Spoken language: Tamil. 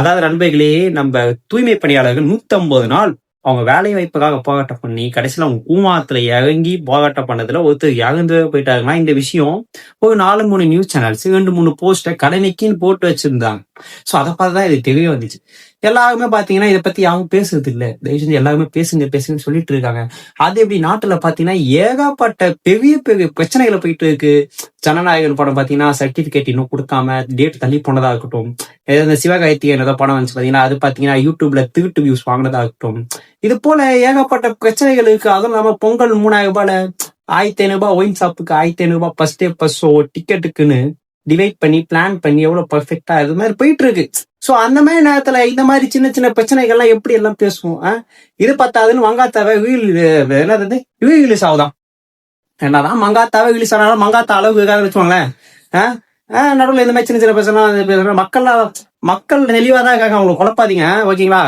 அதாவது நண்பர்களே, நம்ம தூய்மை பணியாளர்கள் 150 நாள் அவங்க வேலை வாய்ப்புக்காக போராட்டம் பண்ணி கடைசியில அவங்க கூமாத்துல இறங்கி போராட்டம் பண்ணதுல ஒருத்தர் இறந்து போயிட்டாருன்னா இந்த விஷயம் ஒரு 4-3 நியூஸ் சேனல்ஸ் 2-3 போஸ்ட கடனைக்குன்னு போட்டு வச்சிருந்தாங்க. சோ அதை பார்த்துதான் இது தெரிய வந்துச்சு. எல்லாருமே பாத்தீங்கன்னா இதை பத்தி யாரும் பேசுறது இல்ல. தயவு செஞ்சு எல்லாருமே பேசுங்கன்னு சொல்லிட்டு இருக்காங்க. அது எப்படி நாட்டுல பாத்தீங்கன்னா ஏகப்பட்ட பெரிய பெரிய பிரச்சனைகளை போயிட்டு இருக்கு. ஜனநாயகன் படம் பாத்தீங்கன்னா சர்டிபிகேட் இன்னும் கொடுக்காம டேட் தள்ளி போனதா இருக்கட்டும். இந்த சிவகார்த்திகேயன் ஏதோ படம் வந்துச்சு பாத்தீங்கன்னா அது பாத்தீங்கன்னா யூடியூப்ல திருட்டு வியூஸ் வாங்கினதா இருக்கட்டும். இது போல ஏகப்பட்ட பிரச்சனைகள் இருக்கு. அதுவும் இல்லாம பொங்கல் 3000 ரூபாய்ல 1500 ரூபாய் ஒயின் ஷாப்புக்கு 1500 ரூபாய் ஃபர்ஸ்ட் டே ஃபர்ஸ்ட் ஷோ டிக்கெட்டுக்குன்னு டிவைட் பண்ணி பிளான் பண்ணி எவ்வளவு பர்ஃபெக்டா இது மாதிரி போயிட்டு இருக்கு. சோ அந்த மாதிரி நேரத்துல இந்த மாதிரி சின்ன சின்ன பிரச்சனைகள்லாம் எப்படி எல்லாம் பேசுவோம். இது பத்தாதுன்னு மங்காத்தாவை என்னது ரிலீஸ் ஆகுதான். என்னதான் மங்காத்தாவை ரிலீஸ் ஆனாலும் மங்காத்தா அளவுக்கு இருக்காதுன்னு வச்சுக்கோங்களேன். நடுவில் இந்த மாதிரி சின்ன சின்ன பிரச்சனை மக்கள் தெளிவாதான் இருக்காங்க. அவங்களை குழப்பாதீங்க, ஓகேங்களா?